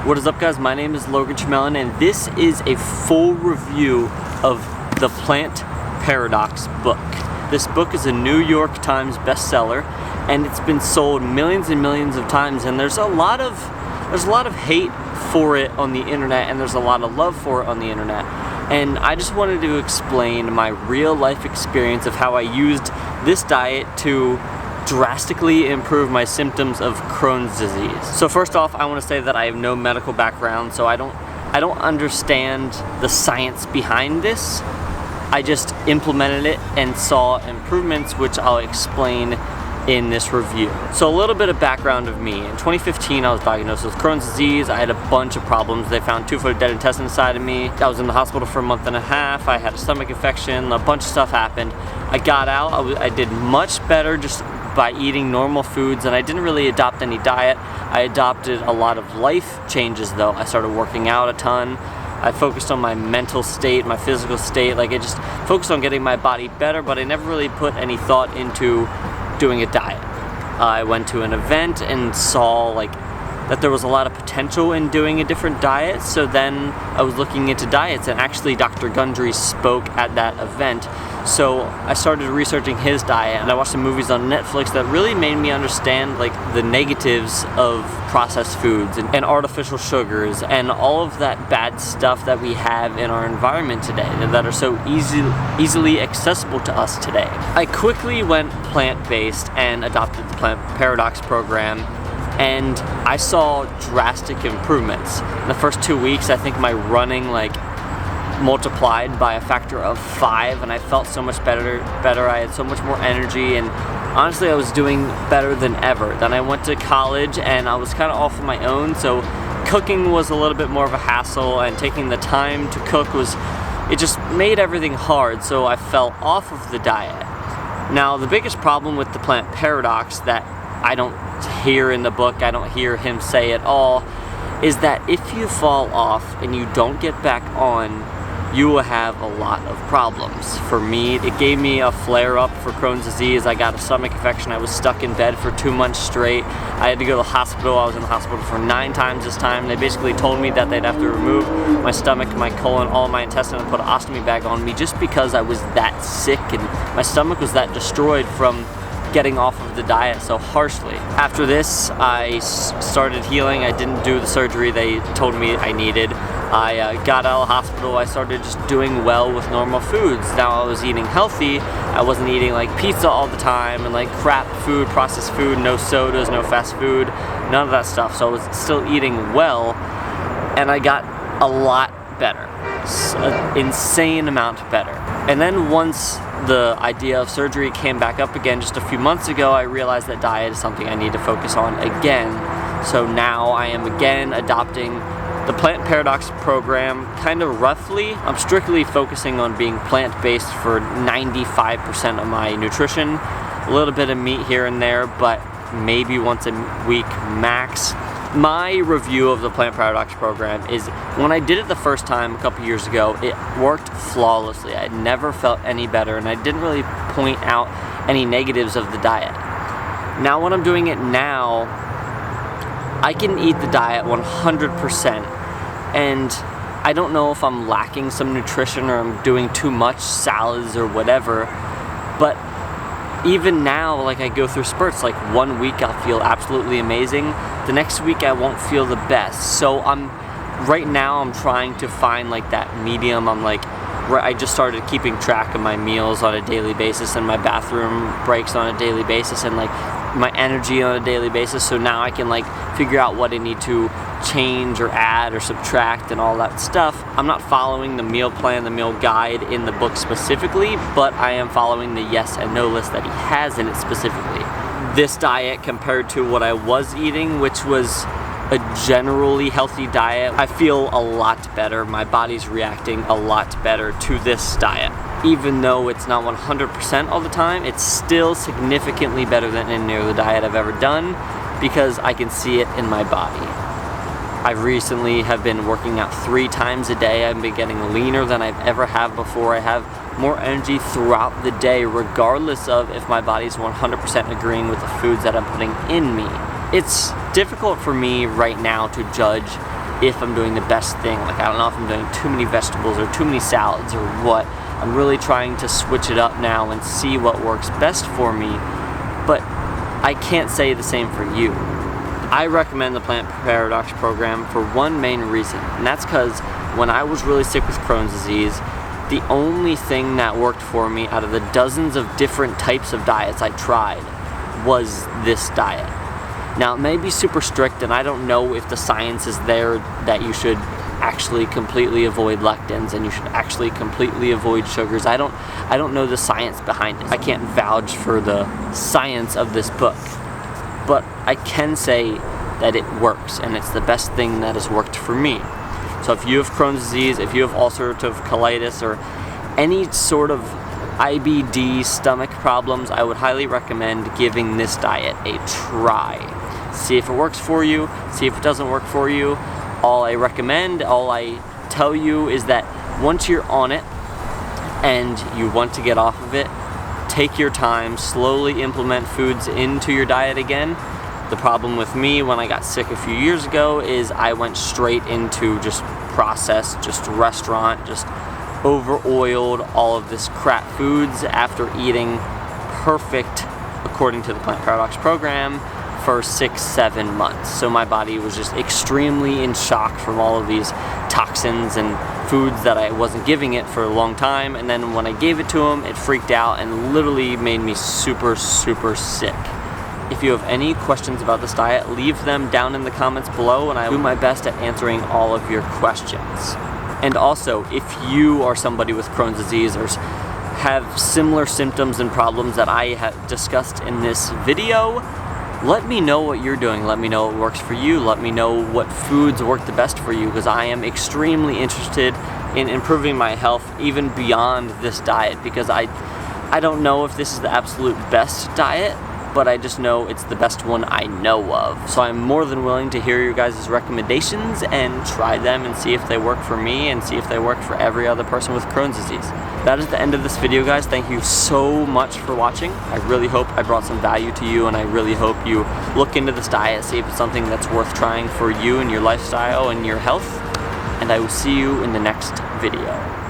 What is up, guys? My name is Logan Chamelin, and this is a full review of the Plant Paradox book. This book is a New York Times bestseller, and it's been sold millions and millions of times, and there's a lot of hate for it on the internet, and there's a lot of love for it on the internet. And I just wanted to explain my real life experience of how I used this diet to drastically improve my symptoms of Crohn's disease. So first off, I want to say that I have no medical background, so I don't understand the science behind this. I just implemented it and saw improvements, which I'll explain in this review. So a little bit of background of me. In 2015, I was diagnosed with Crohn's disease. I had a bunch of problems. They found 2 foot of dead intestine inside of me. I was in the hospital for a month and a half. I had a stomach infection. A bunch of stuff happened. I got out. I did much better just by eating normal foods, and I didn't really adopt any diet. I adopted a lot of life changes though. I started working out a ton. I focused on my mental state, my physical state. Like, I just focused on getting my body better, but I never really put any thought into doing a diet. I went to an event and saw that there was a lot of potential in doing a different diet, so then I was looking into diets, and actually Dr. Gundry spoke at that event. So I started researching his diet, and I watched some movies on Netflix that really made me understand the negatives of processed foods and artificial sugars and all of that bad stuff that we have in our environment today that are so easily accessible to us today. I quickly went plant-based and adopted the Plant Paradox program, and I saw drastic improvements. In the first 2 weeks, I think my running multiplied by a factor of 5, and I felt so much better. I had so much more energy, and honestly, I was doing better than ever. Then I went to college, and I was kind of off on my own, so cooking was a little bit more of a hassle, and taking the time to cook it just made everything hard, so I fell off of the diet. Now, the biggest problem with the Plant Paradox that I don't hear in the book, I don't hear him say at all, is that if you fall off and you don't get back on, you will have a lot of problems. For me, it gave me a flare-up for Crohn's disease. I got a stomach infection. I was stuck in bed for 2 months straight. I had to go to the hospital. I was in the hospital for 9 times this time. They basically told me that they'd have to remove my stomach, my colon, all my intestine, and put an ostomy bag on me just because I was that sick and my stomach was that destroyed from getting off of the diet so harshly. After this, I started healing. I didn't do the surgery they told me I needed. I got out of the hospital. I started just doing well with normal foods. Now I was eating healthy. I wasn't eating pizza all the time and crap food, processed food, no sodas, no fast food, none of that stuff. So I was still eating well, and I got a lot better, an insane amount better. And then once the idea of surgery came back up again just a few months ago, I realized that diet is something I need to focus on again. So now I am again adopting the Plant Paradox program kind of roughly. I'm strictly focusing on being plant-based for 95% of my nutrition. A little bit of meat here and there, but maybe once a week max. My review of the Plant Paradox program is, when I did it the first time a couple years ago, it worked flawlessly. I never felt any better, and I didn't really point out any negatives of the diet. Now when I'm doing it now, I can eat the diet 100%, and I don't know if I'm lacking some nutrition or I'm doing too much salads or whatever, but even now, I go through spurts. 1 week I'll feel absolutely amazing. The next week I won't feel the best. So right now I'm trying to find that medium. I just started keeping track of my meals on a daily basis and my bathroom breaks on a daily basis and my energy on a daily basis. So now I can figure out what I need to change or add or subtract and all that stuff. I'm not following the meal plan, the meal guide in the book specifically, but I am following the yes and no list that he has in it specifically. This diet compared to what I was eating, which was a generally healthy diet, I feel a lot better. My body's reacting a lot better to this diet. Even though it's not 100% all the time, it's still significantly better than any other diet I've ever done because I can see it in my body. I recently have been working out 3 times a day. I've been getting leaner than I've ever have before. I have more energy throughout the day, regardless of if my body's 100% agreeing with the foods that I'm putting in me. It's difficult for me right now to judge if I'm doing the best thing. Like, I don't know if I'm doing too many vegetables or too many salads or what. I'm really trying to switch it up now and see what works best for me, but I can't say the same for you. I recommend the Plant Paradox program for one main reason, and that's because when I was really sick with Crohn's disease, the only thing that worked for me out of the dozens of different types of diets I tried was this diet. Now, it may be super strict, and I don't know if the science is there that you should actually completely avoid lectins and you should actually completely avoid sugars. I don't know the science behind it. I can't vouch for the science of this book, but I can say that it works, and it's the best thing that has worked for me. So if you have Crohn's disease, if you have ulcerative colitis, or any sort of IBD stomach problems, I would highly recommend giving this diet a try. See if it works for you, see if it doesn't work for you. All I recommend, all I tell you is that once you're on it and you want to get off of it, take your time, slowly implement foods into your diet again. The problem with me when I got sick a few years ago is I went straight into just processed, just restaurant, just over-oiled, all of this crap foods after eating perfect, according to the Plant Paradox program, for 6-7 months. So my body was just extremely in shock from all of these toxins and foods that I wasn't giving it for a long time, and then when I gave it to him, it freaked out and literally made me super, super sick. If you have any questions about this diet, leave them down in the comments below, and I will do my best at answering all of your questions. And also, if you are somebody with Crohn's disease or have similar symptoms and problems that I have discussed in this video, let me know what you're doing. Let me know what works for you. Let me know what foods work the best for you, because I am extremely interested in improving my health even beyond this diet, because I don't know if this is the absolute best diet, but I just know it's the best one I know of. So I'm more than willing to hear your guys' recommendations and try them and see if they work for me and see if they work for every other person with Crohn's disease. That is the end of this video, guys. Thank you so much for watching. I really hope I brought some value to you, and I really hope you look into this diet, see if it's something that's worth trying for you and your lifestyle and your health. And I will see you in the next video.